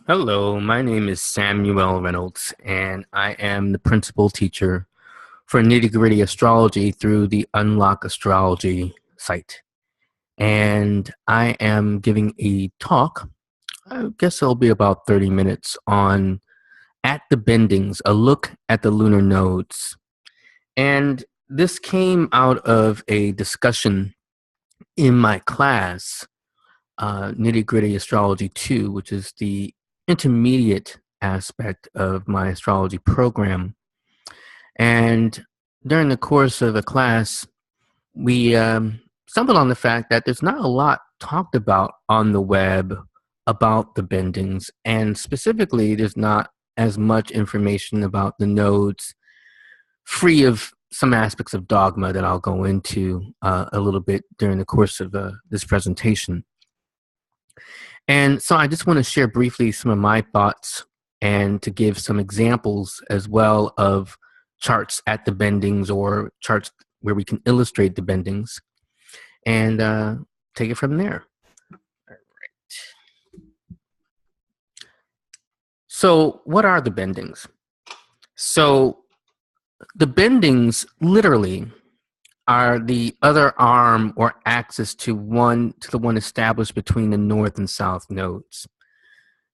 Hello, my name is Samuel Reynolds, and I am the principal teacher for Nitty Gritty Astrology through the Unlock Astrology site. And I am giving a talk, I guess it'll be about 30 minutes, on At the Bendings, a look at the lunar nodes. And this came out of a discussion in my class, Nitty Gritty Astrology 2, which is the intermediate aspect of my astrology program. And during the course of a class, we stumbled on the fact that there's not a lot talked about on the web about the bendings, and specifically, there's not as much information about the nodes, free of some aspects of dogma that I'll go into a little bit during the course of this presentation. And so I just want to share briefly some of my thoughts and to give some examples as well of charts at the bendings or charts where we can illustrate the bendings and take it from there. All right. So what are the bendings? So the bendings literally are the other arm or axis to the one established between the north and south nodes.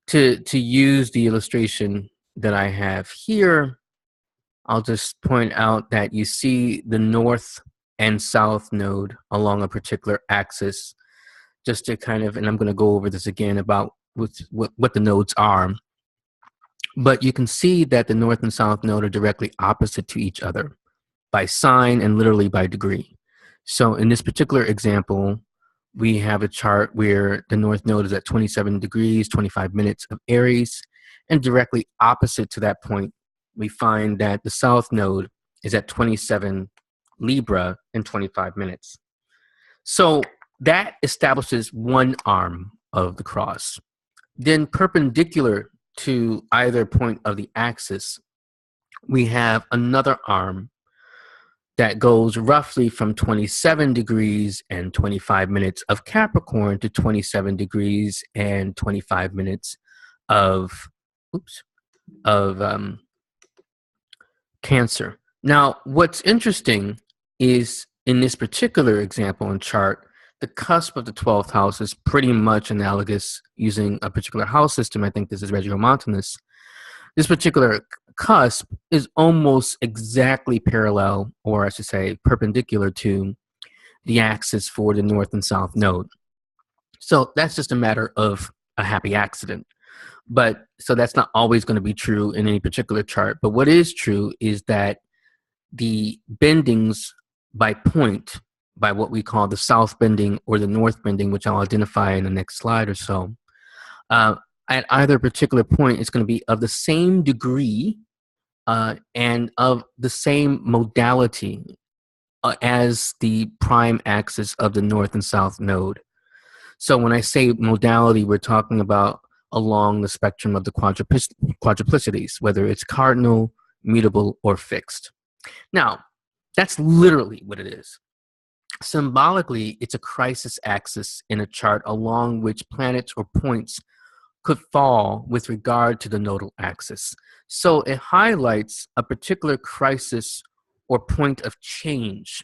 To use the illustration that I have here, I'll just point out that you see the north and south node along a particular axis, just to kind of, and I'm going to go over this again about what the nodes are. But you can see that the north and south node are directly opposite to each other by sign and literally by degree. So in this particular example, we have a chart where the north node is at 27 degrees, 25 minutes of Aries, and directly opposite to that point, we find that the south node is at 27 Libra and 25 minutes. So that establishes one arm of the cross. Then perpendicular to either point of the axis, we have another arm that goes roughly from 27 degrees and 25 minutes of Capricorn to 27 degrees and 25 minutes of Cancer. Now, what's interesting is in this particular example and chart, the cusp of the 12th house is pretty much analogous using a particular house system. I think this is Regiomontanus. This particular cusp is almost exactly parallel, or I should say perpendicular to the axis for the north and south node. So that's just a matter of a happy accident. But so that's not always going to be true in any particular chart. But what is true is that the bendings by point, by what we call the south bending or the north bending, which I'll identify in the next slide or so, at either particular point, it's going to be of the same degree and of the same modality as the prime axis of the north and south node. So when I say modality, we're talking about along the spectrum of the quadruplicities, whether it's cardinal, mutable, or fixed. Now, that's literally what it is. Symbolically, it's a crisis axis in a chart along which planets or points could fall with regard to the nodal axis. So it highlights a particular crisis or point of change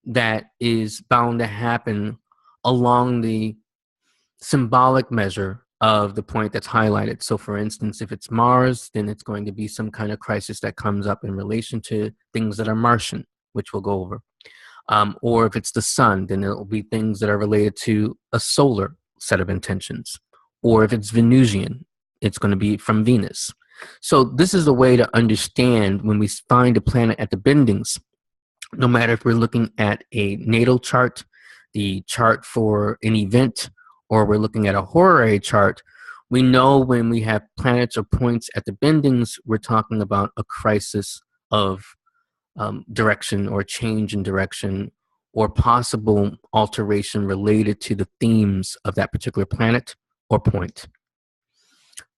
that is bound to happen along the symbolic measure of the point that's highlighted. So for instance, if it's Mars, then it's going to be some kind of crisis that comes up in relation to things that are Martian, which we'll go over. Or if it's the sun, then it'll be things that are related to a solar set of intentions. Or if it's Venusian, it's going to be from Venus. So this is a way to understand when we find a planet at the bendings, no matter if we're looking at a natal chart, the chart for an event, or we're looking at a horary chart, we know when we have planets or points at the bendings, we're talking about a crisis of direction or change in direction or possible alteration related to the themes of that particular planet or point.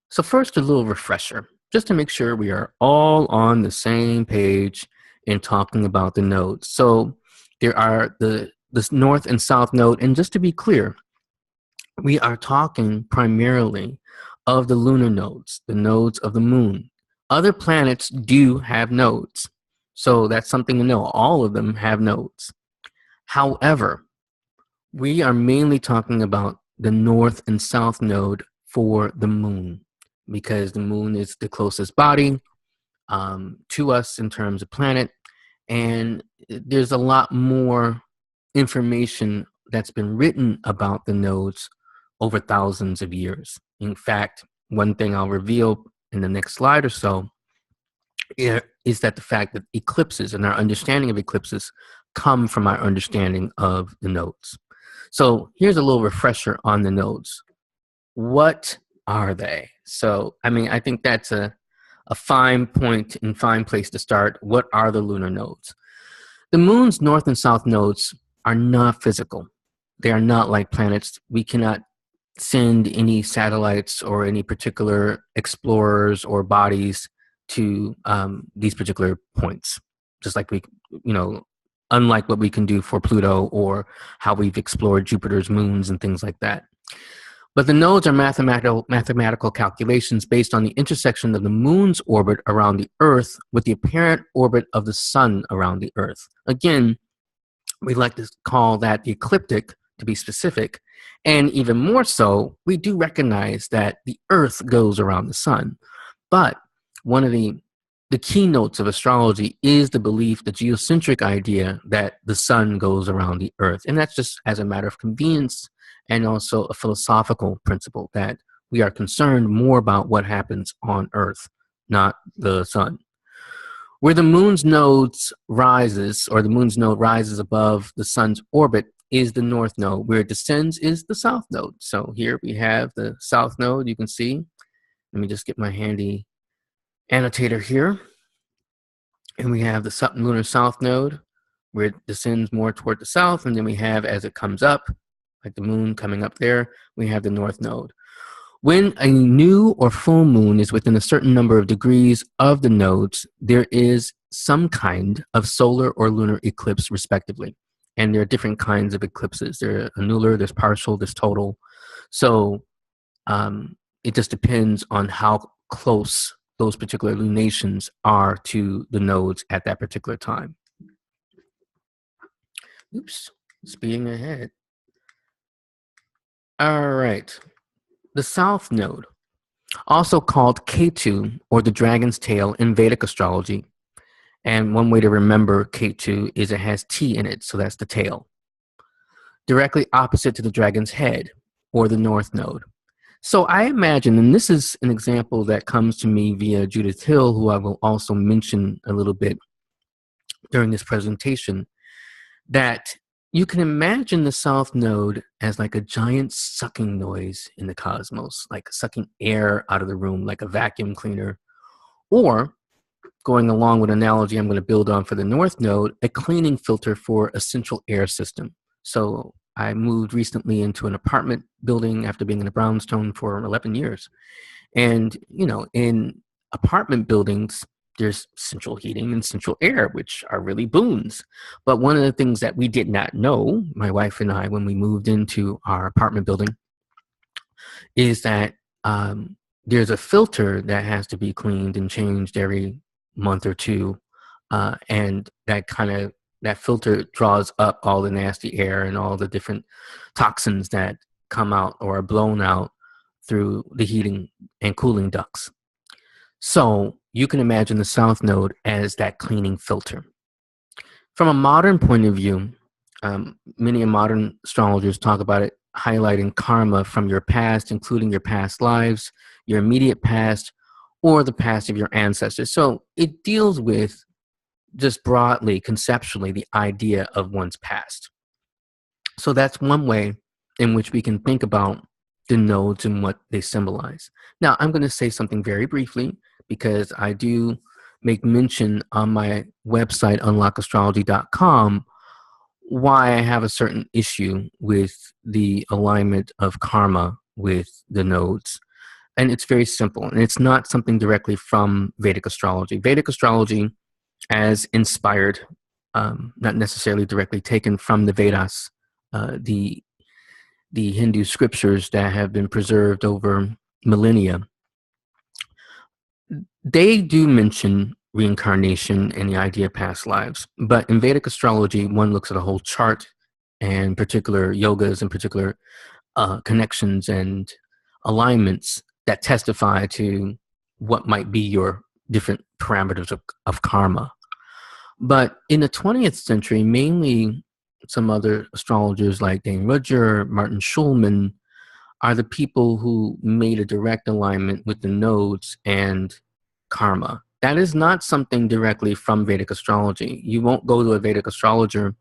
So first, a little refresher, just to make sure we are all on the same page in talking about the nodes. So there are the north and south node, and just to be clear, we are talking primarily of the lunar nodes, the nodes of the moon. Other planets do have nodes. So that's something to know. All of them have nodes. However, we are mainly talking about the north and south node for the moon, because the moon is the closest body to us in terms of planet. And there's a lot more information that's been written about the nodes over thousands of years. In fact, one thing I'll reveal in the next slide or so is that the fact that eclipses and our understanding of eclipses come from our understanding of the nodes. So here's a little refresher on the nodes. What are they? So, I mean, I think that's a fine point and fine place to start. What are the lunar nodes? The moon's north and south nodes are not physical. They are not like planets. We cannot send any satellites or any particular explorers or bodies to these particular points, just like unlike what we can do for Pluto or how we've explored Jupiter's moons and things like that. But the nodes are mathematical calculations based on the intersection of the moon's orbit around the Earth with the apparent orbit of the sun around the Earth. Again, we like to call that the ecliptic, to be specific. And even more so, we do recognize that the Earth goes around the sun. But one of the keynotes of astrology is the belief, the geocentric idea that the sun goes around the Earth. And that's just as a matter of convenience, and also a philosophical principle that we are concerned more about what happens on Earth, not the sun. Where the moon's nodes rises, or the moon's node rises above the sun's orbit, is the north node. Where it descends is the south node. So here we have the south node, you can see. Let me just get my handy annotator here. And we have the lunar south node, where it descends more toward the south. And then we have, as it comes up, like the moon coming up there, we have the north node. When a new or full moon is within a certain number of degrees of the nodes, there is some kind of solar or lunar eclipse, respectively. And there are different kinds of eclipses. There's annular, there's partial, there's total. So it just depends on how close those particular lunations are to the nodes at that particular time. Oops, speeding ahead. All right. The south node, also called Ketu, or the dragon's tail in Vedic astrology. And one way to remember Ketu is it has T in it, so that's the tail. Directly opposite to the dragon's head, or the north node. So I imagine, and this is an example that comes to me via Judith Hill, who I will also mention a little bit during this presentation, that you can imagine the south node as like a giant sucking noise in the cosmos, like sucking air out of the room, like a vacuum cleaner. Or, going along with an analogy I'm going to build on for the north node, a cleaning filter for a central air system. So I moved recently into an apartment building after being in a brownstone for 11 years. And, in apartment buildings, there's central heating and central air, which are really boons. But one of the things that we did not know, my wife and I, when we moved into our apartment building, is that there's a filter that has to be cleaned and changed every month or two. And that filter draws up all the nasty air and all the different toxins that come out or are blown out through the heating and cooling ducts. So you can imagine the south node as that cleaning filter. From a modern point of view, many modern astrologers talk about it highlighting karma from your past, including your past lives, your immediate past, or the past of your ancestors. So it deals with, just broadly, conceptually, the idea of one's past. So that's one way in which we can think about the nodes and what they symbolize. Now, I'm going to say something very briefly, because I do make mention on my website, unlockastrology.com, why I have a certain issue with the alignment of karma with the nodes. And it's very simple. And it's not something directly from Vedic astrology. Vedic astrology, as inspired, not necessarily directly taken from the Vedas, the Hindu scriptures that have been preserved over millennia, they do mention reincarnation and the idea of past lives. But in Vedic astrology, one looks at a whole chart and particular yogas and particular connections and alignments that testify to what might be your different parameters of karma. But in the 20th century, mainly some other astrologers like Dane Rudger, Martin Schulman, are the people who made a direct alignment with the nodes and karma. That is not something directly from Vedic astrology. You won't go to a Vedic astrologer,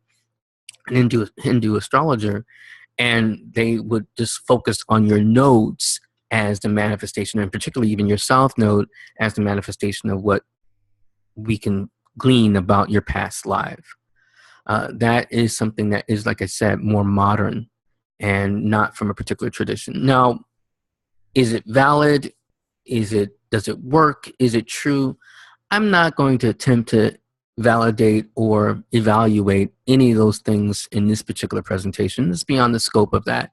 an Hindu astrologer, and they would just focus on your nodes as the manifestation, and particularly even your south node as the manifestation of what we can glean about your past life. That is something that is, like I said, more modern and not from a particular tradition. Now, is it valid? Does it work? Is it true? I'm not going to attempt to validate or evaluate any of those things in this particular presentation. It's beyond the scope of that.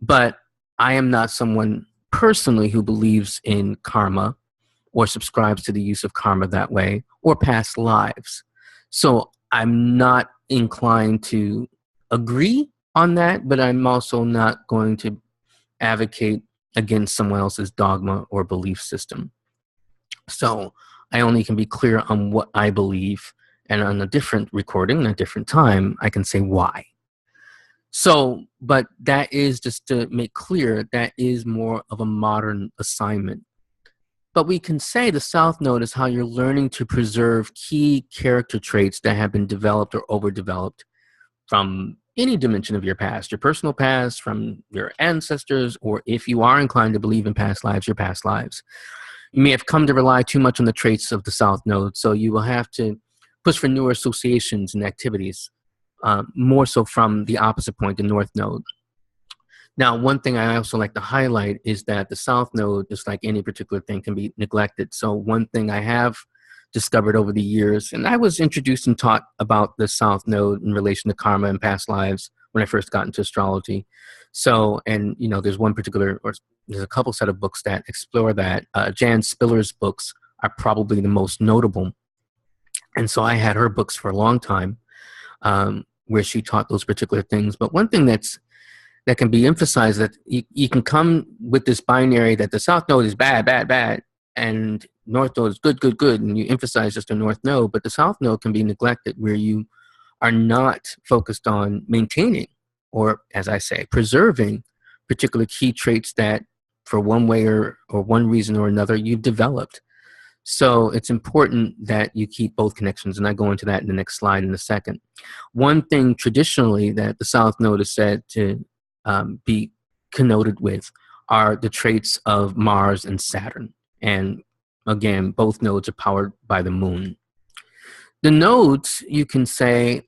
But I am not someone personally who believes in karma or subscribes to the use of karma that way or past lives. So I'm not inclined to agree on that, but I'm also not going to advocate against someone else's dogma or belief system. So I only can be clear on what I believe, and on a different recording, a different time, I can say why. So, but that is, just to make clear, that is more of a modern assignment. But we can say the South Node is how you're learning to preserve key character traits that have been developed or overdeveloped from any dimension of your past, your personal past, from your ancestors, or if you are inclined to believe in past lives, your past lives. You may have come to rely too much on the traits of the South Node, so you will have to push for newer associations and activities, more so from the opposite point, the North Node. Now, one thing I also like to highlight is that the South Node, just like any particular thing, can be neglected. So one thing I have discovered over the years, and I was introduced and taught about the South Node in relation to karma and past lives when I first got into astrology. So, and you know, there's a couple set of books that explore that. Jan Spiller's books are probably the most notable. And so I had her books for a long time, where she taught those particular things. But one thing that can be emphasized, that you can come with this binary that the South Node is bad, bad, bad, and North Node is good, good, good, and you emphasize just the North Node, but the South Node can be neglected, where you are not focused on maintaining, or as I say, preserving particular key traits that for one way or one reason or another you've developed. So it's important that you keep both connections, and I go into that in the next slide in a second. One thing traditionally that the South Node is said to be connoted with are the traits of Mars and Saturn. And again, both nodes are powered by the moon. The nodes, you can say,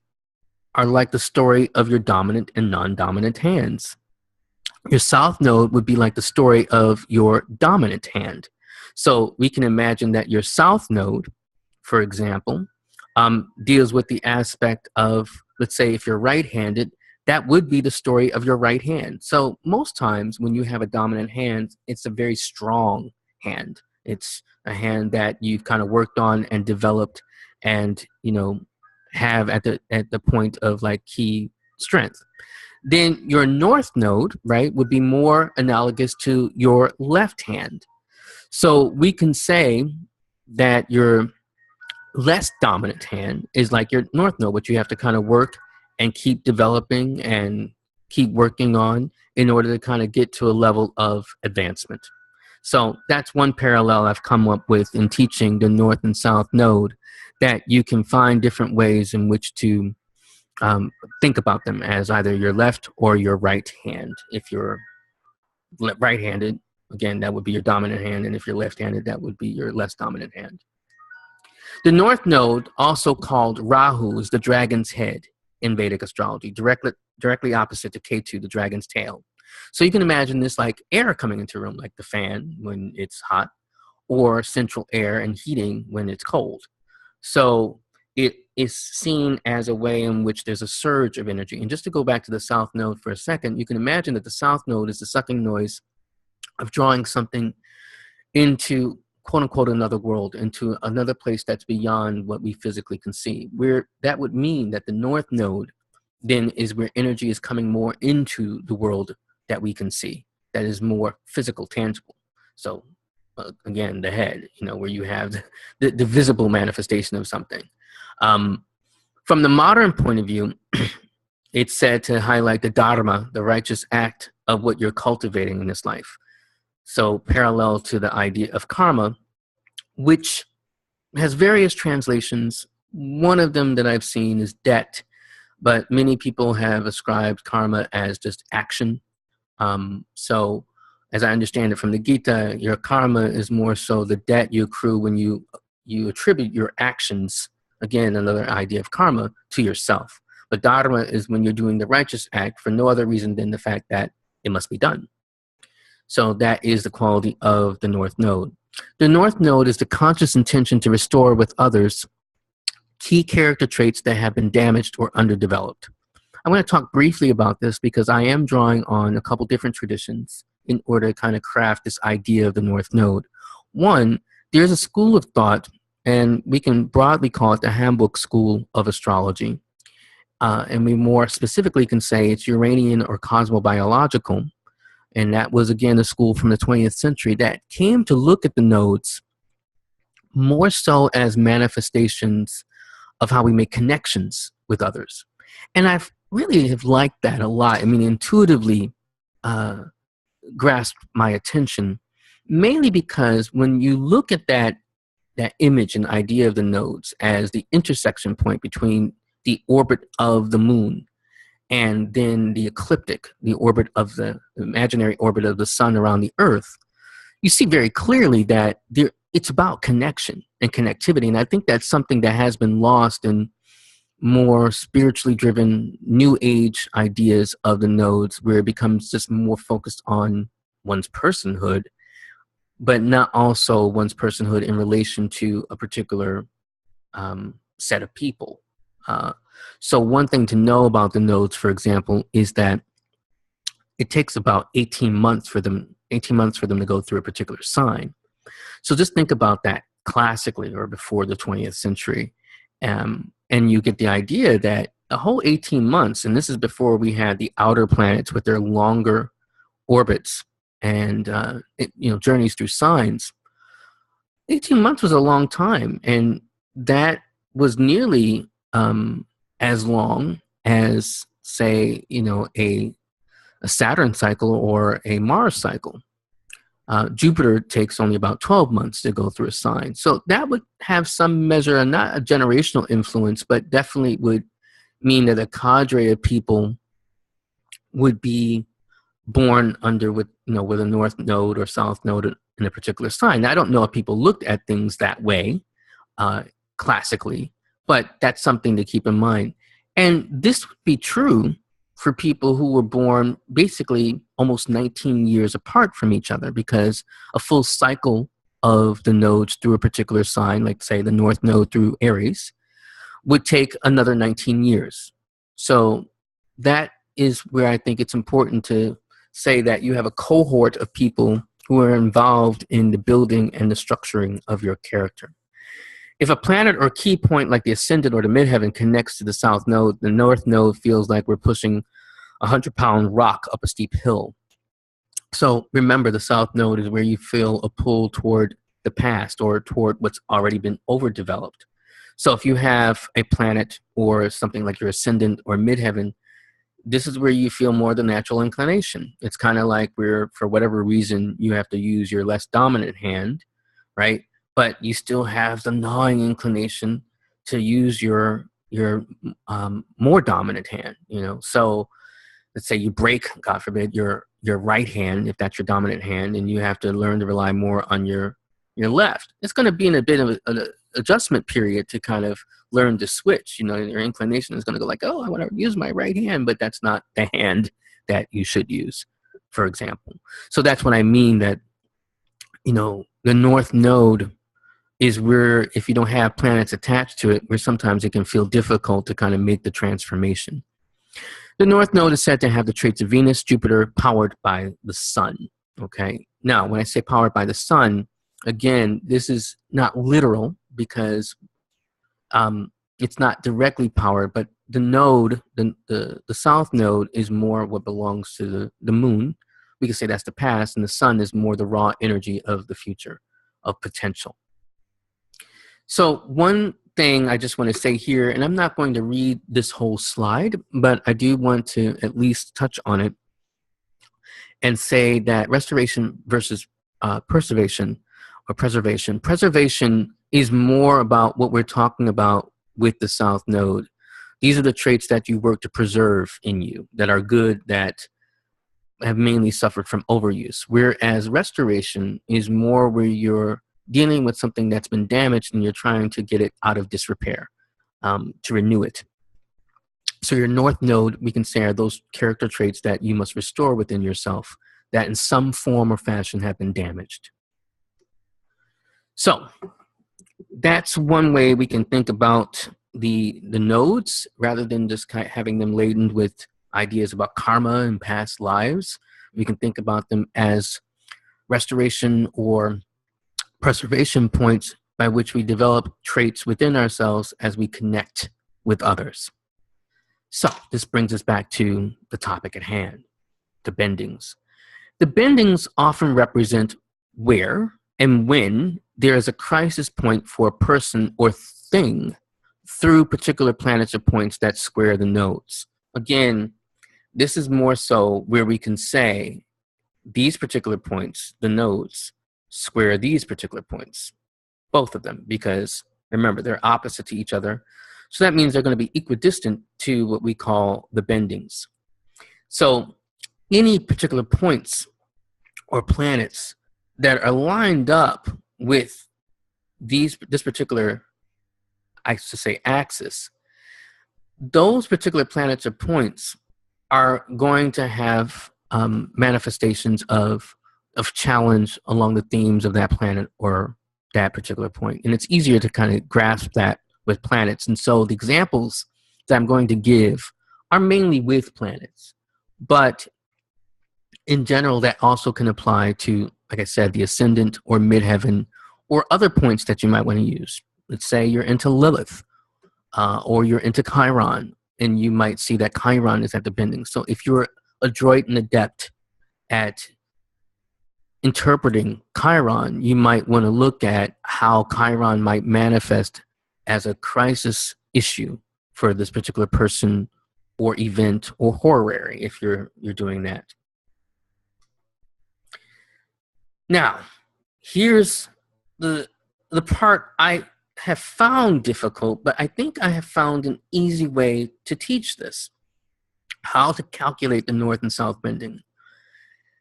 are like the story of your dominant and non-dominant hands. Your South Node would be like the story of your dominant hand. So we can imagine that your South Node, for example, deals with the aspect of, let's say, if you're right-handed, that would be the story of your right hand. So most times when you have a dominant hand, it's a very strong hand. It's a hand that you've kind of worked on and developed and, you know, have at the point of like key strength. Then your North Node, right, would be more analogous to your left hand. So we can say that your less dominant hand is like your North Node, which you have to kind of work and keep developing and keep working on in order to kind of get to a level of advancement. So that's one parallel I've come up with in teaching the North and South Node, that you can find different ways in which to think about them as either your left or your right hand. If you're right-handed, again, that would be your dominant hand, and if you're left-handed, that would be your less dominant hand. The North Node, also called Rahu, is the dragon's head in Vedic astrology, directly opposite to Ketu, the dragon's tail. So you can imagine this like air coming into a room, like the fan when it's hot, or central air and heating when it's cold. So it is seen as a way in which there's a surge of energy. And just to go back to the South Node for a second, you can imagine that the South Node is the sucking noise of drawing something into quote unquote another world, into another place that's beyond what we physically can see. Where that would mean that the North Node then is where energy is coming more into the world that we can see, that is more physical, tangible. So again, the head, where you have the visible manifestation of something. From the modern point of view, it's said to highlight the dharma, the righteous act of what you're cultivating in this life. So parallel to the idea of karma, which has various translations. One of them that I've seen is debt, but many people have ascribed karma as just action. So as I understand it from the Gita, your karma is more so the debt you accrue when you attribute your actions, again, another idea of karma, to yourself. But dharma is when you're doing the righteous act for no other reason than the fact that it must be done. So that is the quality of the North Node. The North Node is the conscious intention to restore with others key character traits that have been damaged or underdeveloped. I'm going to talk briefly about this because I am drawing on a couple different traditions in order to kind of craft this idea of the North Node. One, there's a school of thought, and we can broadly call it the Handbook School of Astrology. And we more specifically can say it's Uranian or cosmobiological. And that was, again, a school from the 20th century that came to look at the nodes more so as manifestations of how we make connections with others. And I've really have liked that a lot. I mean, intuitively grasped my attention, mainly because when you look at that image and idea of the nodes as the intersection point between the orbit of the moon and then the ecliptic, the orbit of the imaginary orbit of the sun around the earth, you see very clearly that it's about connection and connectivity. And I think that's something that has been lost in more spiritually driven new age ideas of the nodes, where it becomes just more focused on one's personhood, but not also one's personhood in relation to a particular set of people. So one thing to know about the nodes, for example, is that it takes about 18 months for them to go through a particular sign. So just think about that classically or before the 20th century. And you get the idea that a whole 18 months, and this is before we had the outer planets with their longer orbits and journeys through signs. 18 months was a long time, and that was nearly as long as, say, a Saturn cycle or a Mars cycle. Jupiter takes only about 12 months to go through a sign. So that would have some measure, not a generational influence, but definitely would mean that a cadre of people would be born with a North Node or South Node in a particular sign. Now, I don't know if people looked at things that way classically, but that's something to keep in mind. And this would be true for people who were born basically almost 19 years apart from each other, because a full cycle of the nodes through a particular sign, like say the North Node through Aries, would take another 19 years. So that is where I think it's important to say that you have a cohort of people who are involved in the building and the structuring of your character. If a planet or key point like the ascendant or the midheaven connects to the South Node, the North Node feels like we're pushing a 100-pound rock up a steep hill. So remember, the South Node is where you feel a pull toward the past or toward what's already been overdeveloped. So if you have a planet or something like your ascendant or midheaven, this is where you feel more the natural inclination. It's kind of like where, for whatever reason, you have to use your less dominant hand, right? But you still have the gnawing inclination to use your more dominant hand, So let's say you break, God forbid, your right hand, if that's your dominant hand, and you have to learn to rely more on your left. It's going to be in a bit of an adjustment period to kind of learn to switch. Your inclination is going to go like, oh, I want to use my right hand, but that's not the hand that you should use, for example. So that's what I mean, that, the North Node is where, if you don't have planets attached to it, where sometimes it can feel difficult to kind of make the transformation. The North Node is said to have the traits of Venus, Jupiter, powered by the sun. Okay. Now, when I say powered by the sun, again, this is not literal because it's not directly powered, but the node, the south node is more what belongs to the moon. We can say that's the past, and the sun is more the raw energy of the future, of potential. So one thing I just want to say here, and I'm not going to read this whole slide, but I do want to at least touch on it and say that restoration versus preservation or preservation. Preservation is more about what we're talking about with the south node. These are the traits that you work to preserve in you that are good, that have mainly suffered from overuse. Whereas restoration is more where you're dealing with something that's been damaged and you're trying to get it out of disrepair, to renew it. So your north node, we can say, are those character traits that you must restore within yourself that in some form or fashion have been damaged. So that's one way we can think about the nodes, rather than just kind of having them laden with ideas about karma and past lives. We can think about them as restoration or preservation points by which we develop traits within ourselves as we connect with others. So this brings us back to the topic at hand, the bendings. The bendings often represent where and when there is a crisis point for a person or thing through particular planets or points that square the nodes. Again, this is more so where we can say these particular points, the nodes, square these particular points, both of them, because remember, they're opposite to each other. So that means they're going to be equidistant to what we call the bendings. So any particular points or planets that are lined up with this particular, I should say, axis, those particular planets or points are going to have manifestations of challenge along the themes of that planet or that particular point. And it's easier to kind of grasp that with planets. And so the examples that I'm going to give are mainly with planets. But in general, that also can apply to, like I said, the ascendant or midheaven or other points that you might want to use. Let's say you're into Lilith or you're into Chiron, and you might see that Chiron is at the bending. So if you're adroit and adept at interpreting Chiron, you might want to look at how Chiron might manifest as a crisis issue for this particular person or event or horary if you're doing that. Now, here's the part I have found difficult, but I think I have found an easy way to teach this, how to calculate the north and south bending.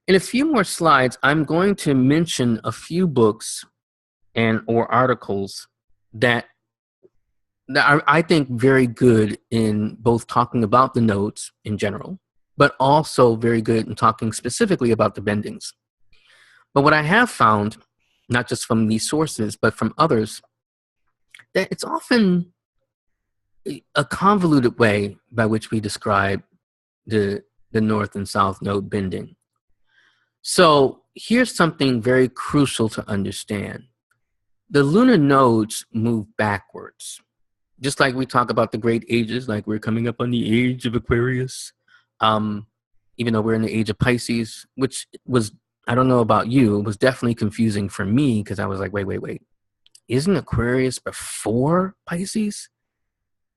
In a few more slides, I'm going to mention a few books and or articles that are, I think, very good in both talking about the nodes in general, but also very good in talking specifically about the bendings. But what I have found, not just from these sources, but from others, that it's often a convoluted way by which we describe the north and south node bending. So here's something very crucial to understand. The lunar nodes move backwards. Just like we talk about the great ages, like we're coming up on the age of Aquarius, even though we're in the age of Pisces, which was, I don't know about you, it was definitely confusing for me because I was like, wait. Isn't Aquarius before Pisces?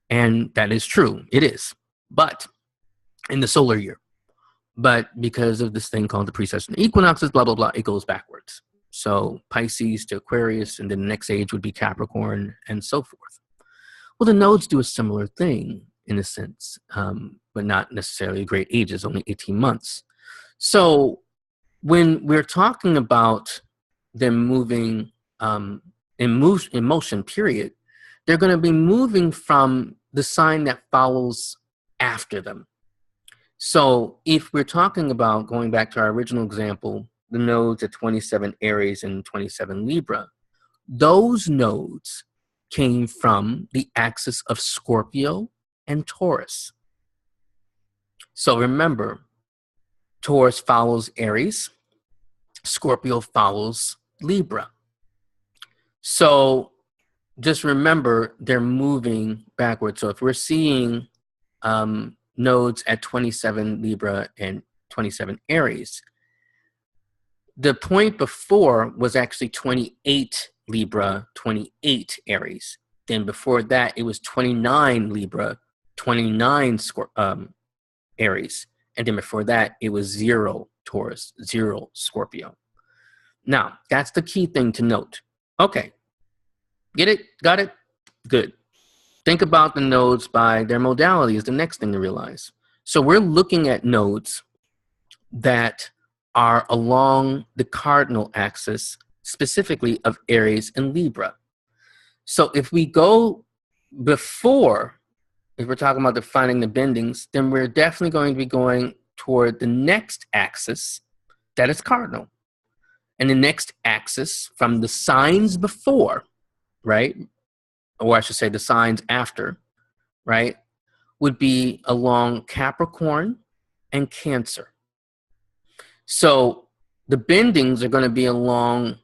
And that is true. It is. But in the solar year. But because of this thing called the precession equinoxes, blah, blah, blah, it goes backwards. So Pisces to Aquarius, and then the next age would be Capricorn, and so forth. Well, the nodes do a similar thing in a sense, but not necessarily great ages, only 18 months. So when we're talking about them moving in motion, period, they're going to be moving from the sign that follows after them. So if we're talking about, going back to our original example, the nodes at 27 Aries and 27 Libra, those nodes came from the axis of Scorpio and Taurus. So remember, Taurus follows Aries, Scorpio follows Libra. So just remember, they're moving backwards. So if we're seeing nodes at 27 Libra and 27 Aries, the point before was actually 28 Libra, 28 Aries. Then before that, it was 29 Libra, 29 Aries. And then before that, it was 0 Taurus, 0 Scorpio. Now, that's the key thing to note. Okay, get it? Got it? Good. Think about the nodes by their modality is the next thing to realize. So we're looking at nodes that are along the cardinal axis, specifically of Aries and Libra. So if we go before, if we're talking about defining the bendings, then we're definitely going to be going toward the next axis that is cardinal. And the next axis from the signs before, right? Or I should say the signs after, right, would be along Capricorn and Cancer. So the bendings are going to be along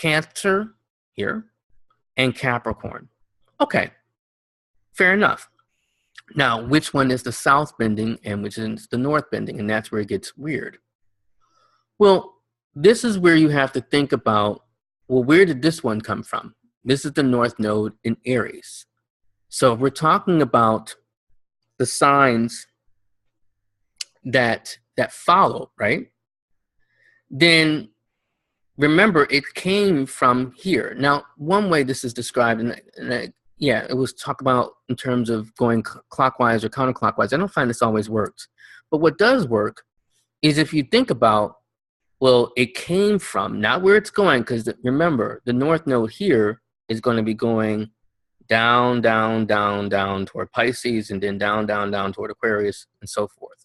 Cancer here and Capricorn. Okay, fair enough. Now, which one is the south bending and which is the north bending? And that's where it gets weird. Well, this is where you have to think about, well, where did this one come from? This is the north node in Aries. So if we're talking about the signs that follow, right? Then remember, it came from here. Now, one way this is described, yeah, it was talked about in terms of going clockwise or counterclockwise. I don't find this always works. But what does work is if you think about, well, it came from, not where it's going, because remember, the north node here is going to be going down, down, down, down toward Pisces, and then down, down, down toward Aquarius, and so forth.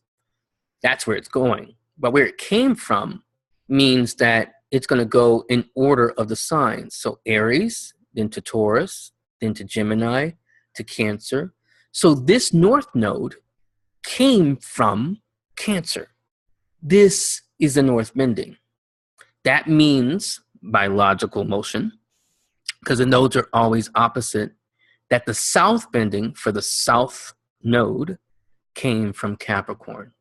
That's where it's going. But where it came from means that it's going to go in order of the signs. So Aries, then to Taurus, then to Gemini, to Cancer. So this north node came from Cancer. This is the north bending. That means, by logical motion, because the nodes are always opposite, that the south bending for the south node came from Capricorn.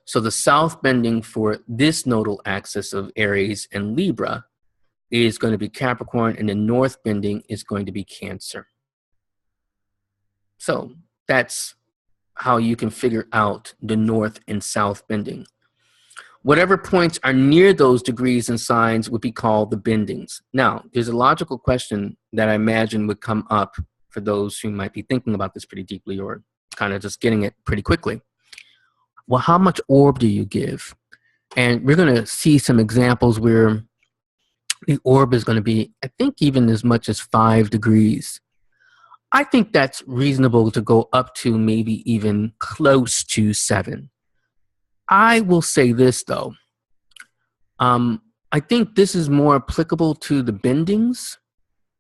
So the south bending for this nodal axis of Aries and Libra is going to be Capricorn, and the north bending is going to be Cancer. So that's how you can figure out the north and south bending. Whatever points are near those degrees and signs would be called the bendings. Now, there's a logical question that I imagine would come up for those who might be thinking about this pretty deeply or kind of just getting it pretty quickly. Well, how much orb do you give? And we're going to see some examples where the orb is going to be, I think, even as much as 5 degrees. I think that's reasonable to go up to maybe even close to 7. I will say this, though. I think this is more applicable to the bendings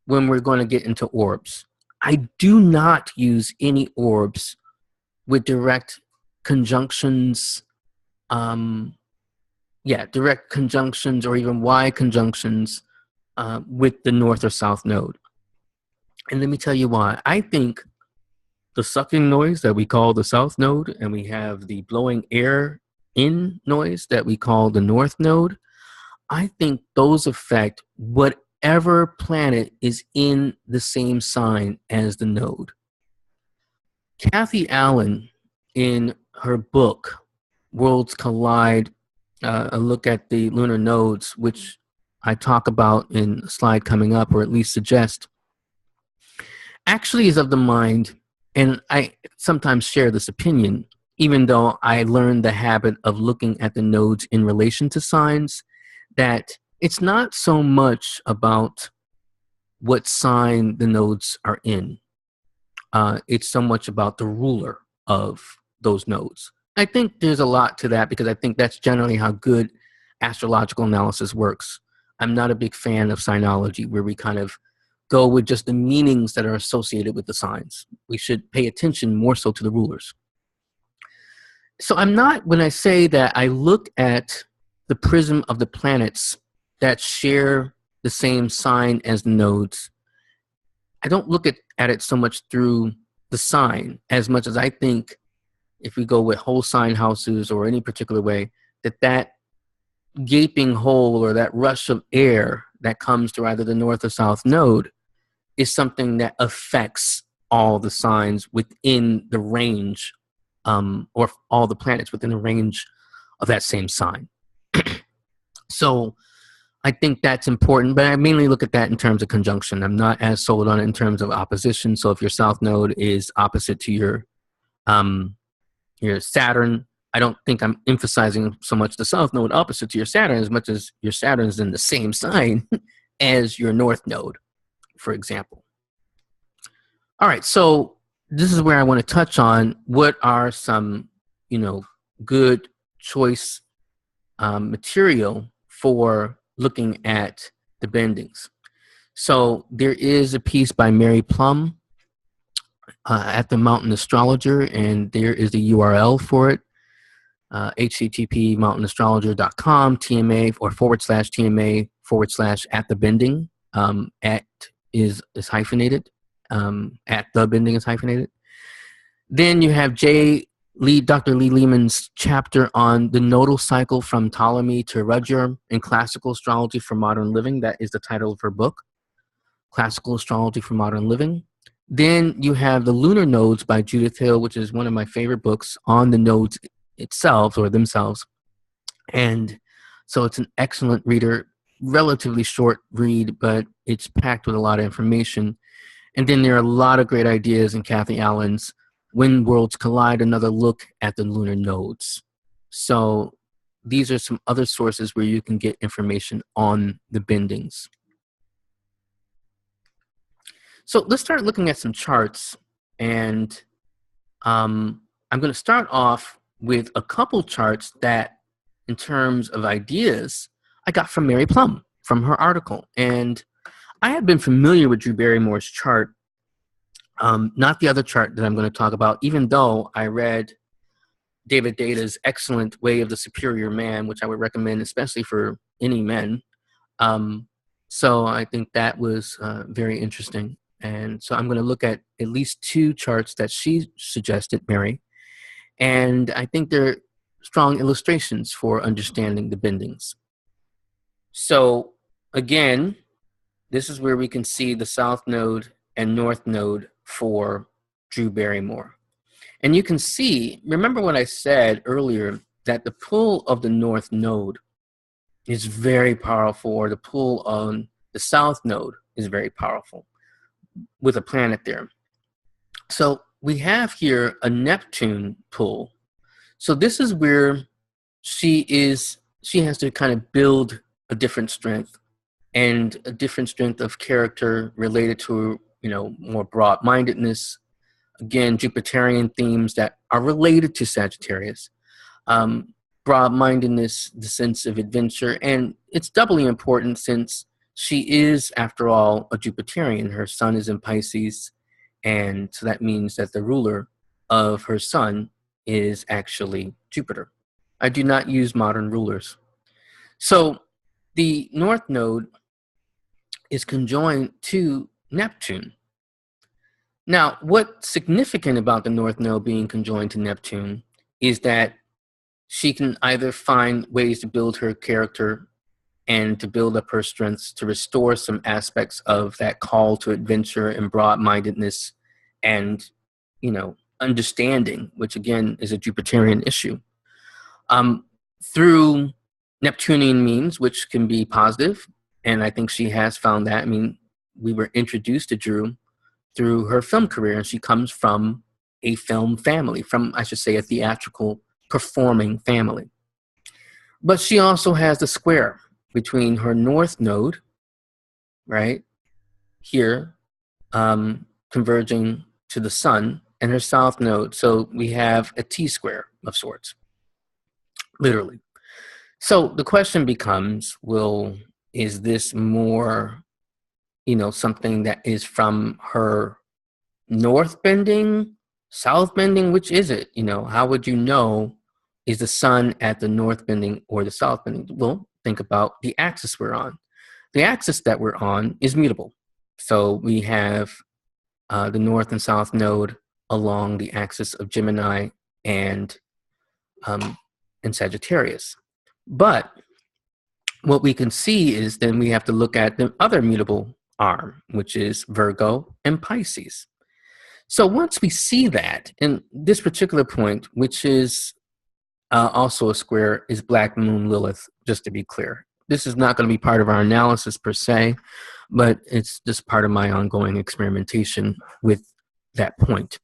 when we're going to get into orbs. I do not use any orbs with direct conjunctions, direct conjunctions or even Y conjunctions with the north or south node. And let me tell you why. I think the sucking noise that we call the south node, and we have the blowing air in noise that we call the north node, I think those affect whatever planet is in the same sign as the node. Kathy Allen, in her book, Worlds Collide, a look at the lunar nodes, which I talk about in a slide coming up, or at least suggest, actually is of the mind, and I sometimes share this opinion, even though I learned the habit of looking at the nodes in relation to signs, that it's not so much about what sign the nodes are in. It's so much about the ruler of those nodes. I think there's a lot to that because I think that's generally how good astrological analysis works. I'm not a big fan of signology where we kind of go with just the meanings that are associated with the signs. We should pay attention more so to the rulers. So I'm not, when I say that I look at the prism of the planets that share the same sign as the nodes, I don't look at it so much through the sign as much as I think if we go with whole sign houses or any particular way, that gaping hole or that rush of air that comes to either the north or south node is something that affects all the signs within the range, or all the planets within the range of that same sign. So I think that's important, but I mainly look at that in terms of conjunction. I'm not as sold on it in terms of opposition. So if your south node is opposite to your Saturn, I don't think I'm emphasizing so much the south node opposite to your Saturn as much as your Saturn is in the same sign as your north node, for example. All right, so this is where I want to touch on what are some, good choice material for looking at the bendings. So there is a piece by Mary Plum at the Mountain Astrologer, and there is the URL for it, http mountainastrologer.com, TMA or /TMA / at the bending. At is hyphenated. At the bending is hyphenated. Then you have Dr. Lee Lehman's chapter on the nodal cycle from Ptolemy to Rudger in Classical Astrology for Modern Living. That is the title of her book, Classical Astrology for Modern Living. Then you have the Lunar Nodes by Judith Hill, which is one of my favorite books on the nodes itself or themselves. And so it's an excellent reader, relatively short read, but it's packed with a lot of information. And then there are a lot of great ideas in Kathy Allen's When Worlds Collide, another look at the lunar nodes. So these are some other sources where you can get information on the bendings. So let's start looking at some charts. And I'm going to start off with a couple charts that, in terms of ideas, I got from Mary Plum, from her article. And I have been familiar with Drew Barrymore's chart, not the other chart that I'm going to talk about, even though I read David Deda's excellent Way of the Superior Man, which I would recommend, especially for any men. So I think that was very interesting. And so I'm going to look at least two charts that she suggested, Mary. And I think they're strong illustrations for understanding the bendings. So again, this is where we can see the south node and north node for Drew Barrymore. And you can see, remember what I said earlier, that the pull of the north node is very powerful, or the pull on the south node is very powerful with a planet there. So we have here a Neptune pull. So this is where she has to kind of build a different strength, and a different strength of character related to, more broad-mindedness. Again, Jupiterian themes that are related to Sagittarius. Broad-mindedness, the sense of adventure, and it's doubly important since she is, after all, a Jupiterian. Her sun is in Pisces, and so that means that the ruler of her sun is actually Jupiter. I do not use modern rulers. So the north node is conjoined to Neptune. Now, what's significant about the north node being conjoined to Neptune is that she can either find ways to build her character and to build up her strengths, to restore some aspects of that call to adventure and broad-mindedness and, understanding, which again is a Jupiterian issue, through Neptunian means, which can be positive. And I think she has found that. I mean, we were introduced to Drew through her film career, and she comes from a film family, from, I should say, a theatrical performing family. But she also has the square between her north node, right, here, converging to the sun, and her south node. So we have a T-square of sorts, literally. So the question becomes, is this more, something that is from her north bending, south bending? Which is it? How would you know is the sun at the north bending or the south bending? Well, think about the axis we're on. The axis that we're on is mutable. So we have the north and south node along the axis of Gemini and Sagittarius. But what we can see is then we have to look at the other mutable arm, which is Virgo and Pisces. So once we see that, in this particular point, which is also a square, is Black Moon Lilith, just to be clear. This is not going to be part of our analysis per se, but it's just part of my ongoing experimentation with that point.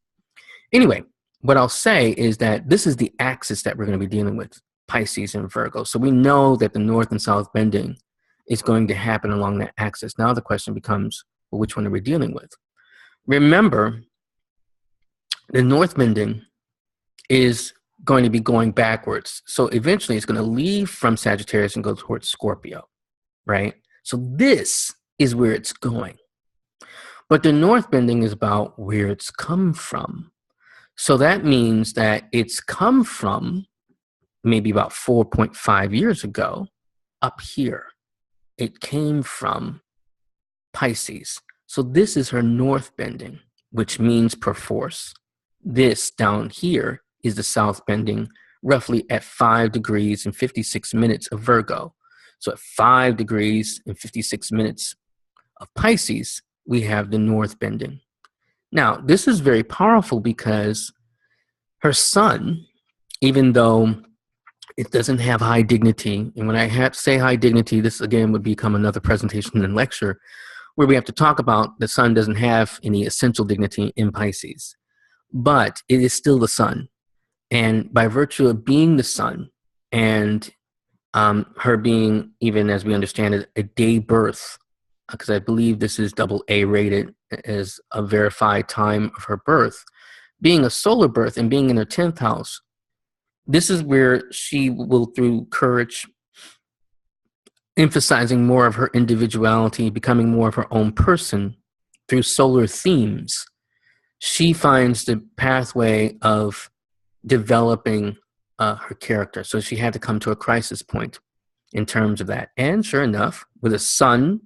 Anyway, what I'll say is that this is the axis that we're going to be dealing with, Pisces and Virgo. So we know that the north and south bending is going to happen along that axis. Now the question becomes, well, which one are we dealing with? Remember, the north bending is going to be going backwards. So eventually it's going to leave from Sagittarius and go towards Scorpio, right? So this is where it's going. But the north bending is about where it's come from. So that means that it's come from maybe about 4.5 years ago up here. It came from Pisces. So this is her north bending, which means perforce. This down here is the south bending, roughly at 5 degrees and 56 minutes of Virgo. So at 5 degrees and 56 minutes of Pisces, we have the north bending. Now, this is very powerful because her sun, even though it doesn't have high dignity, and when I say high dignity, this again would become another presentation and lecture, where we have to talk about the sun doesn't have any essential dignity in Pisces, but it is still the sun. And by virtue of being the sun and her being, even as we understand it, a day birth, because I believe this is AA rated as a verified time of her birth, being a solar birth and being in her 10th house, this is where she will, through courage, emphasizing more of her individuality, becoming more of her own person through solar themes, she finds the pathway of developing her character. So she had to come to a crisis point in terms of that. And sure enough, with a sun,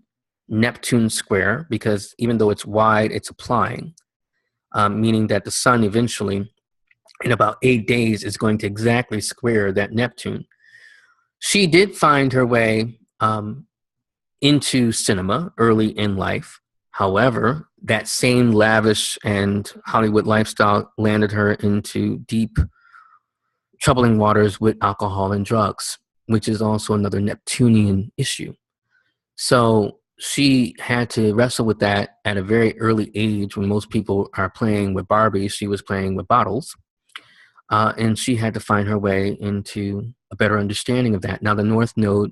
Neptune square, because even though it's wide, it's applying, meaning that the sun eventually, in about 8 days, is going to exactly square that Neptune. She did find her way into cinema early in life. However, that same lavish and Hollywood lifestyle landed her into deep, troubling waters with alcohol and drugs, which is also another Neptunian issue. So she had to wrestle with that at a very early age. When most people are playing with Barbies, she was playing with bottles. And she had to find her way into a better understanding of that. Now, the North Node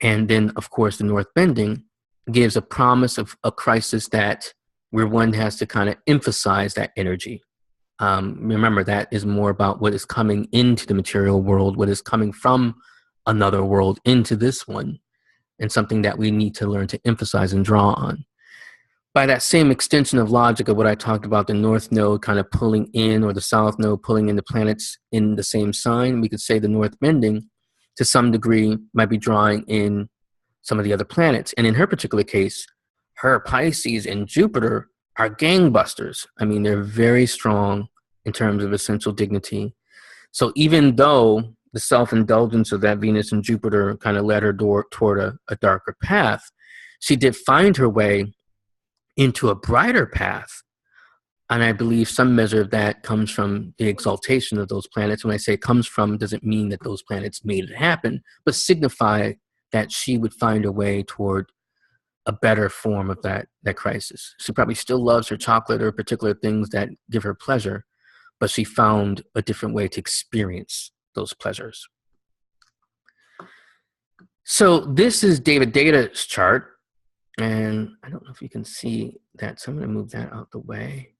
and then, of course, the North Bending gives a promise of a crisis that where one has to kind of emphasize that energy. Remember, that is more about what is coming into the material world, what is coming from another world into this one, and something that we need to learn to emphasize and draw on. By that same extension of logic of what I talked about, the North Node kind of pulling in, or the South Node pulling in the planets in the same sign, we could say the North Bending, to some degree, might be drawing in some of the other planets. And in her particular case, her Pisces and Jupiter are gangbusters. I mean, they're very strong in terms of essential dignity. So even though the self-indulgence of that Venus and Jupiter kind of led her toward a darker path, she did find her way into a brighter path. And I believe some measure of that comes from the exaltation of those planets. When I say comes from, doesn't mean that those planets made it happen, but signify that she would find a way toward a better form of that crisis. She probably still loves her chocolate or particular things that give her pleasure, but she found a different way to experience those pleasures. So this is David Data's chart. And I don't know if you can see that, so I'm going to move that out the way.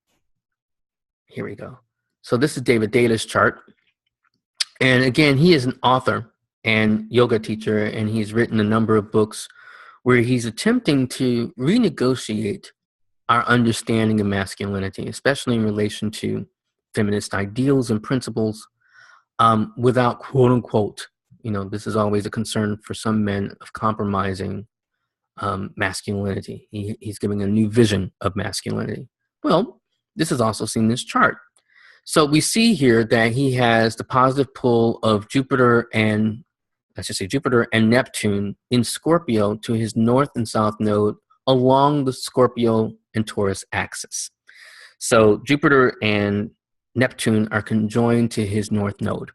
Here we go. So this is David Data's chart. And again, he is an author and yoga teacher, and he's written a number of books where he's attempting to renegotiate our understanding of masculinity, especially in relation to feminist ideals and principles. without quote unquote, this is always a concern for some men of compromising masculinity. He's giving a new vision of masculinity. Well, this is also seen in this chart. So we see here that he has the positive pull of Jupiter and Neptune in Scorpio to his north and south node along the Scorpio and Taurus axis. So Jupiter and Neptune are conjoined to his north node.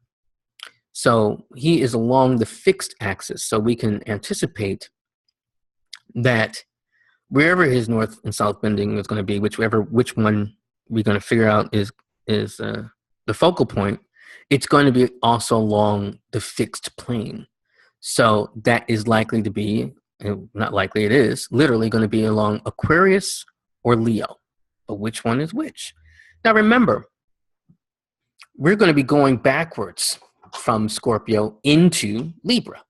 So he is along the fixed axis. So we can anticipate that wherever his north and south bending is going to be, which one we're going to figure out is the focal point, it's going to be also along the fixed plane. So that is likely to be, not likely, it is literally going to be along Aquarius or Leo. But which one is which? Now remember, we're going to be going backwards from Scorpio into Libra.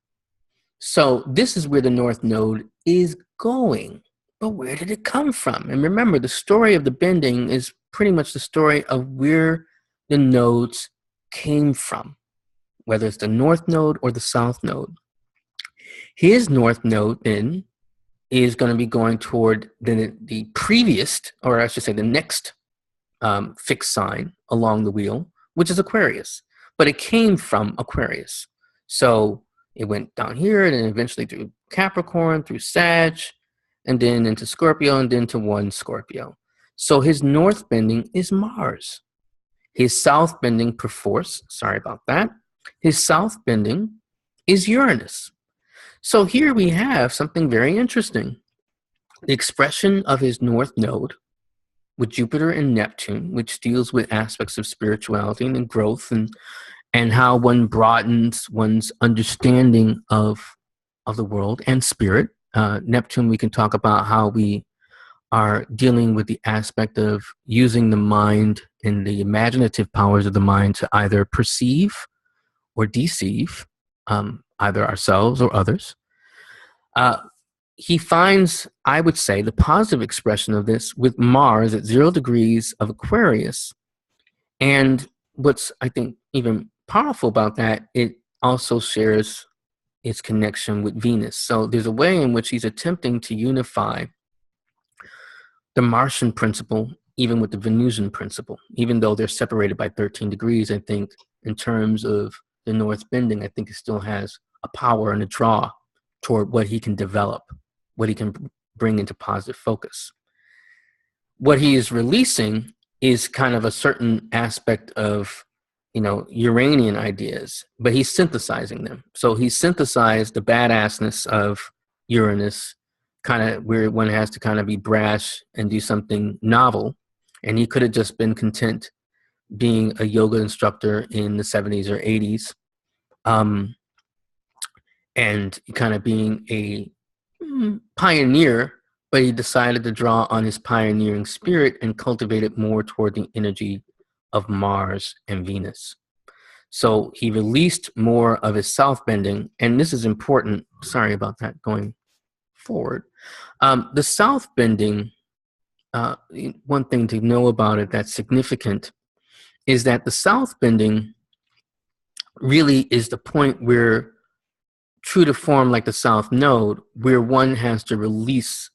So this is where the North Node is going. But where did it come from? And remember, the story of the bending is pretty much the story of where the nodes came from, whether it's the North Node or the South Node. His North Node then is going to be going toward the previous, or I should say the next fixed sign along the wheel, which is Aquarius. But it came from Aquarius. So it went down here and then eventually through Capricorn, through Sag, and then into Scorpio, and then to one Scorpio. So his north bending is Mars. His south bending, perforce, sorry about that, his south bending is Uranus. So here we have something very interesting. The expression of his north node with Jupiter and Neptune, which deals with aspects of spirituality and growth and how one broadens one's understanding of the world and spirit. Neptune, we can talk about how we are dealing with the aspect of using the mind and the imaginative powers of the mind to either perceive or deceive either ourselves or others. He finds, I would say, the positive expression of this with Mars at 0 degrees of Aquarius. And what's, I think, even powerful about that, it also shares its connection with Venus. So there's a way in which he's attempting to unify the Martian principle even with the Venusian principle. Even though they're separated by 13 degrees, I think in terms of the north bending, I think it still has a power and a draw toward what he can develop, what he can bring into positive focus. What he is releasing is kind of a certain aspect of, Uranian ideas, but he's synthesizing them. So he synthesized the badassness of Uranus, kind of where one has to kind of be brash and do something novel. And he could have just been content being a yoga instructor in the 70s or 80s, and kind of being a pioneer, but he decided to draw on his pioneering spirit and cultivate it more toward the energy of Mars and Venus. So he released more of his south bending, and this is important. Sorry about that going forward. The south bending, one thing to know about it that's significant is that the south bending really is the point where, true to form like the south node, where one has to release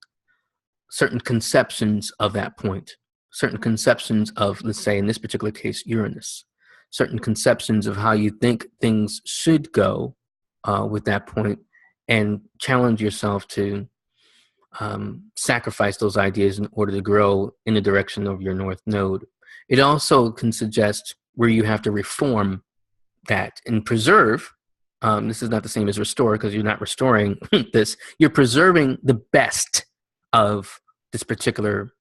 certain conceptions of that point, certain conceptions of, let's say in this particular case, Uranus, certain conceptions of how you think things should go with that point, and challenge yourself to sacrifice those ideas in order to grow in the direction of your north node. It also can suggest where you have to reform that and preserve. This is not the same as restore, because you're not restoring this. You're preserving the best of this particular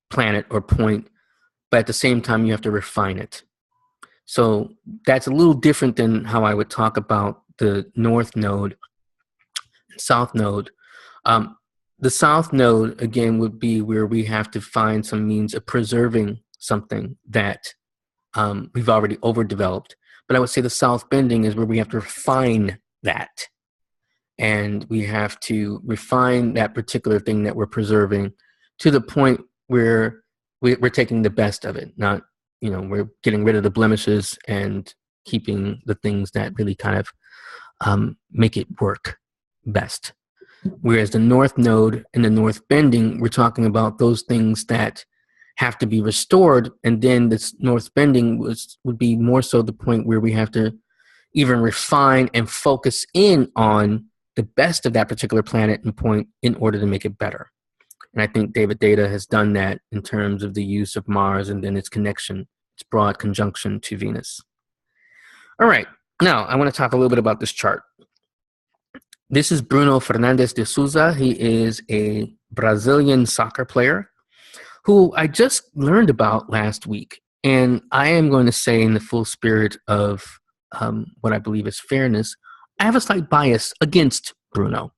planet or point, but at the same time, you have to refine it. So that's a little different than how I would talk about the north node, south node. The south node, again, would be where we have to find some means of preserving something that we've already overdeveloped. But I would say the south bending is where we have to refine that. And we have to refine that particular thing that we're preserving to the point where we're taking the best of it. Not, we're getting rid of the blemishes and keeping the things that really kind of make it work best. Whereas the North Node and the North Bending, we're talking about those things that have to be restored, and then this North Bending would be more so the point where we have to even refine and focus in on the best of that particular planet and point in order to make it better. And I think David Data has done that in terms of the use of Mars and then its connection, its broad conjunction to Venus. All right, now I want to talk a little bit about this chart. This is Bruno Fernandez de Sousa. He is a Brazilian soccer player who I just learned about last week. And I am going to say, in the full spirit of what I believe is fairness, I have a slight bias against Bruno.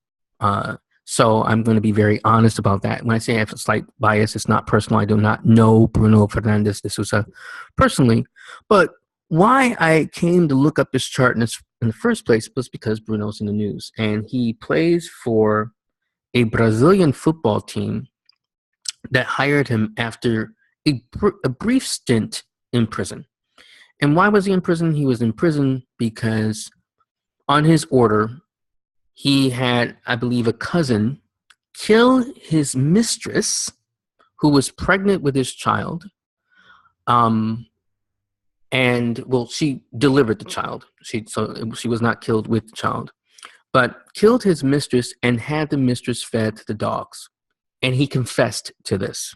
So I'm going to be very honest about that. When I say I have a slight bias, it's not personal. I do not know Bruno Fernandez de Sousa personally. But why I came to look up this chart in the first place was because Bruno's in the news. And he plays for a Brazilian football team that hired him after a brief stint in prison. And why was he in prison? He was in prison because on his order, he had, I believe, a cousin kill his mistress who was pregnant with his child. And, well, she delivered the child. So she was not killed with the child, but killed his mistress and had the mistress fed to the dogs. And he confessed to this.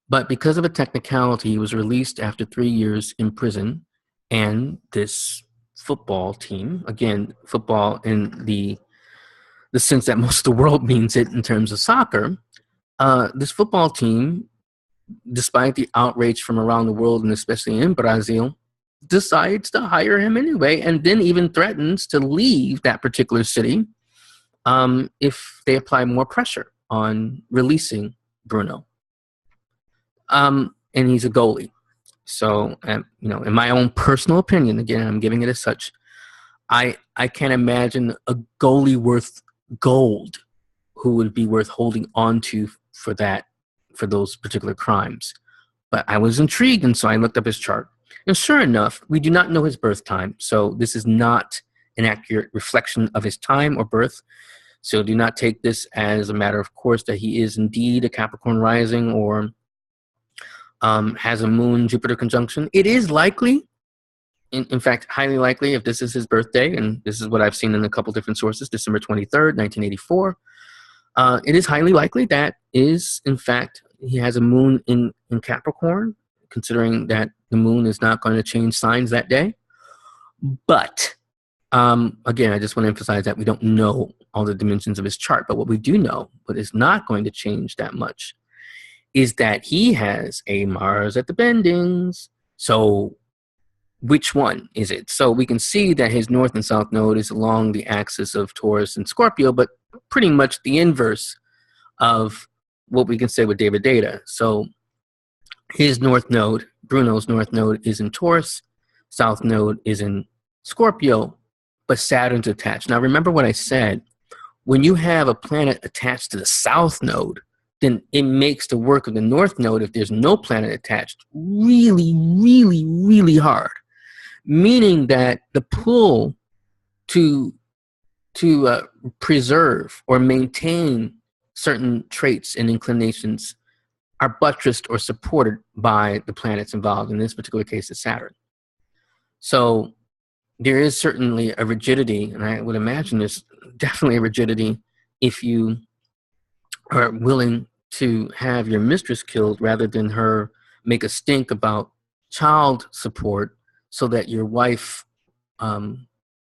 But because of a technicality, he was released after 3 years in prison. And this football team, again, football in the sense that most of the world means it in terms of soccer, this football team, despite the outrage from around the world and especially in Brazil, decides to hire him anyway, and then even threatens to leave that particular city if they apply more pressure on releasing Bruno. And he's a goalie. So, in my own personal opinion, again, I'm giving it as such, I can't imagine a goalie worth gold who would be worth holding on to for those particular crimes. But I was intrigued, and so I looked up his chart. And sure enough, we do not know his birth time, so this is not an accurate reflection of his time or birth. So do not take this as a matter of course that he is indeed a Capricorn rising or has a Moon-Jupiter conjunction. It is likely, in fact, highly likely, if this is his birthday, and this is what I've seen in a couple different sources, December 23rd, 1984, it is highly likely that is, in fact, he has a Moon in Capricorn, considering that the Moon is not going to change signs that day. But, again, I just want to emphasize that we don't know all the dimensions of his chart. But what we do know, what is not going to change that much, is that he has a Mars at the bendings. So which one is it? So we can see that his North and South Node is along the axis of Taurus and Scorpio, but pretty much the inverse of what we can say with David Data. So his North Node, Bruno's North Node, is in Taurus, South Node is in Scorpio, but Saturn's attached. Now remember what I said, when you have a planet attached to the South Node, then it makes the work of the North Node, if there's no planet attached, really, really, really hard. Meaning that the pull to preserve or maintain certain traits and inclinations are buttressed or supported by the planets involved. In this particular case, it's Saturn. So there is certainly a rigidity, and I would imagine there's definitely a rigidity if you are willing to have your mistress killed rather than her make a stink about child support so that your wife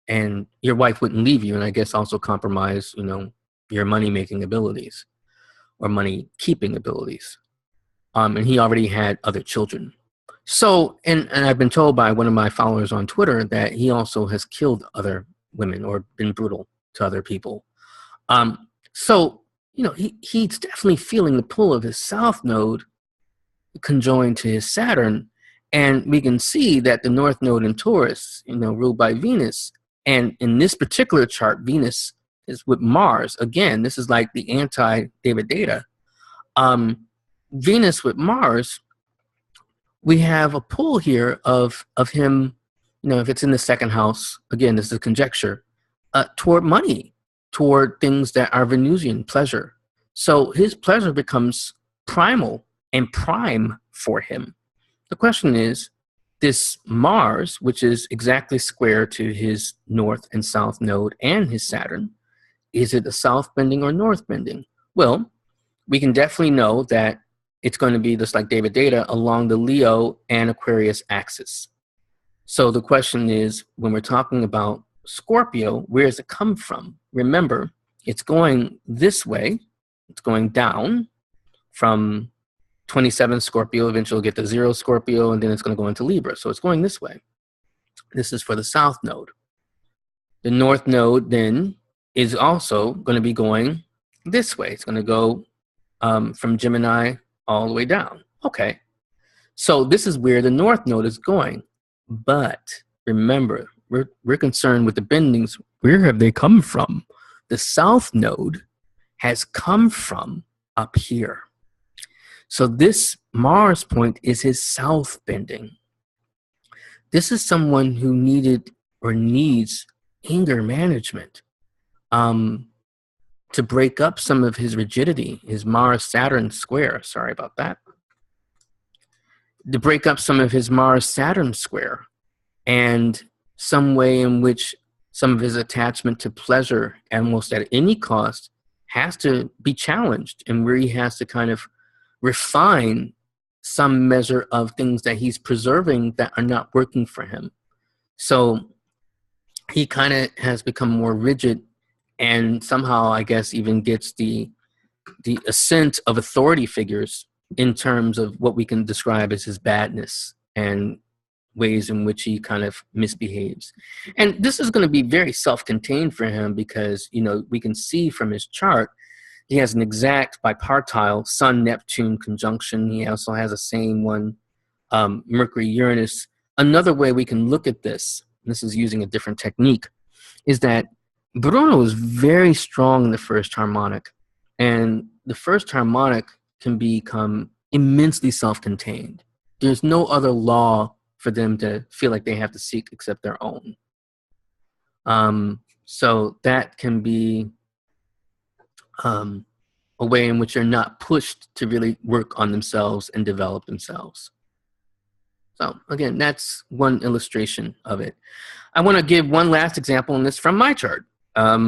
and your wife wouldn't leave you, and I guess also compromise, your money-making abilities or money-keeping abilities. And he already had other children. So, and I've been told by one of my followers on Twitter that he also has killed other women or been brutal to other people. So, he's definitely feeling the pull of his South Node conjoined to his Saturn. And we can see that the North Node in Taurus, ruled by Venus. And in this particular chart, Venus is with Mars. Again, this is like the anti-David Data. Venus with Mars, we have a pull here of him if it's in the second house, again, this is a conjecture, toward money, toward things that are Venusian, pleasure. So his pleasure becomes primal and prime for him. The question is, this Mars, which is exactly square to his north and south node and his Saturn, is it a south bending or north bending? Well, we can definitely know that it's going to be just like David Data along the Leo and Aquarius axis. So the question is, when we're talking about Scorpio, where does it come from? Remember, it's going this way. It's going down from 27 Scorpio. Eventually we'll get to 0 Scorpio, and then it's going to go into Libra. So it's going this way. This is for the south node. The north node then is also going to be going this way. It's going to go from Gemini all the way down. Okay. So this is where the north node is going. But remember, we're concerned with the bendings. Where have they come from? The south node has come from up here. So this Mars point is his south bending. This is someone who needed or needs anger management to break up some of his rigidity, his Mars-Saturn square. Sorry about that. To break up some of his Mars-Saturn square and some way in which some of his attachment to pleasure, almost at any cost, has to be challenged, and where he has to kind of refine some measure of things that he's preserving that are not working for him. So he kind of has become more rigid, and somehow, I guess, even gets the assent of authority figures in terms of what we can describe as his badness and ways in which he kind of misbehaves. And this is going to be very self-contained for him because, we can see from his chart, he has an exact bipartile Sun-Neptune conjunction. He also has the same one, Mercury-Uranus. Another way we can look at this, and this is using a different technique, is that Bruno is very strong in the first harmonic. And the first harmonic can become immensely self-contained. There's no other law for them to feel like they have to seek except their own. So that can be a way in which they're not pushed to really work on themselves and develop themselves. So again, that's one illustration of it. I want to give one last example in this from my chart I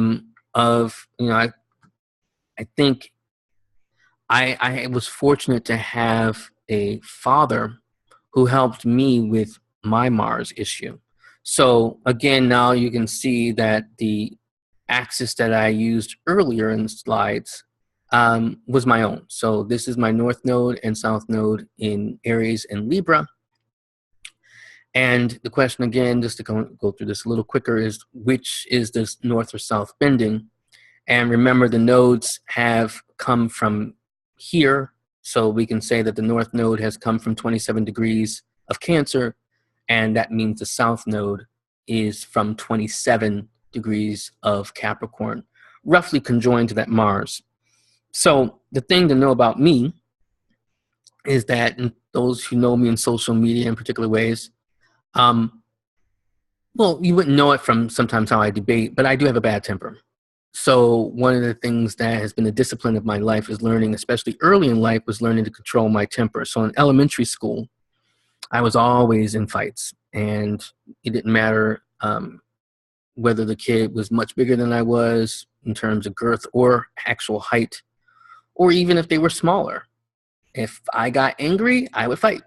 think I was fortunate to have a father who helped me with my Mars issue. So again, now you can see that the axis that I used earlier in the slides was my own. So this is my north node and south node in Aries and Libra. And the question again, just to go through this a little quicker, is which is this north or south bending? And remember, the nodes have come from here. So we can say that the north node has come from 27 degrees of Cancer, and that means the south node is from 27 degrees of Capricorn, roughly conjoined to that Mars. So the thing to know about me is that, and those who know me in social media in particular ways, well, you wouldn't know it from sometimes how I debate, but I do have a bad temper. So one of the things that has been a discipline of my life is learning, especially early in life, was learning to control my temper. So in elementary school, I was always in fights, and it didn't matter whether the kid was much bigger than I was in terms of girth or actual height, or even if they were smaller. If I got angry, I would fight.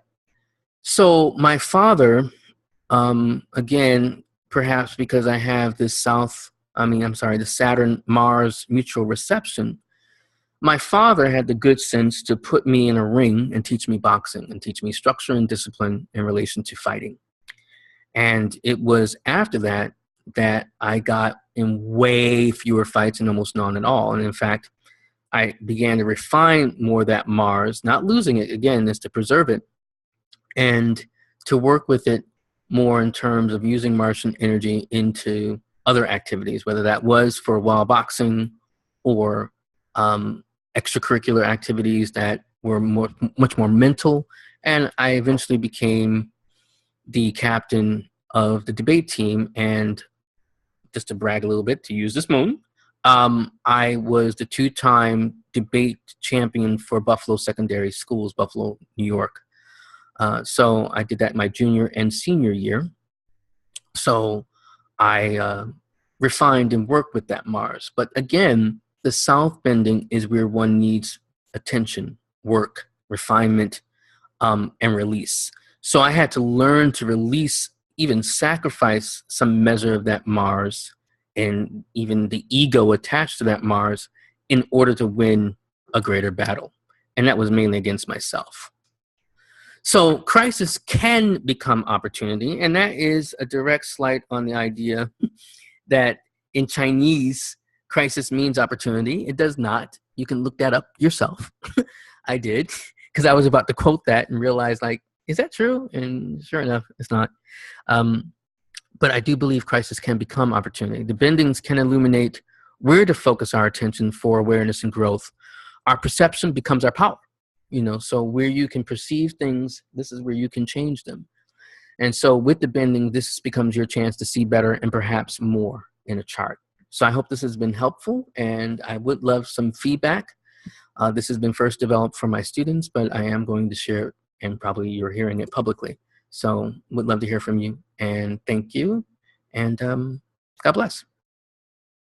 So my father, again, perhaps because I have this the Saturn-Mars mutual reception, my father had the good sense to put me in a ring and teach me boxing and teach me structure and discipline in relation to fighting. And it was after that that I got in way fewer fights and almost none at all. And in fact, I began to refine more that Mars, not losing it, again, is to preserve it, and to work with it more in terms of using Martian energy into other activities, whether that was for wild boxing or extracurricular activities that were much more mental. And I eventually became the captain of the debate team. And just to brag a little bit, to use this moon, I was the 2-time debate champion for Buffalo Secondary Schools, Buffalo, New York. So I did that my junior and senior year. So I refined and worked with that Mars. But again, the south bending is where one needs attention, work, refinement, and release. So I had to learn to release, even sacrifice some measure of that Mars and even the ego attached to that Mars in order to win a greater battle. And that was mainly against myself. So crisis can become opportunity, and that is a direct slight on the idea that in Chinese, crisis means opportunity. It does not. You can look that up yourself. I did, because I was about to quote that and realize, like, is that true? And sure enough, it's not. But I do believe crisis can become opportunity. The bendings can illuminate where to focus our attention for awareness and growth. Our perception becomes our power. So where you can perceive things, this is where you can change them. And so with the bending, this becomes your chance to see better and perhaps more in a chart. So I hope this has been helpful, and I would love some feedback. This has been first developed for my students, but I am going to share it, and probably you're hearing it publicly. So would love to hear from you, and thank you, and God bless.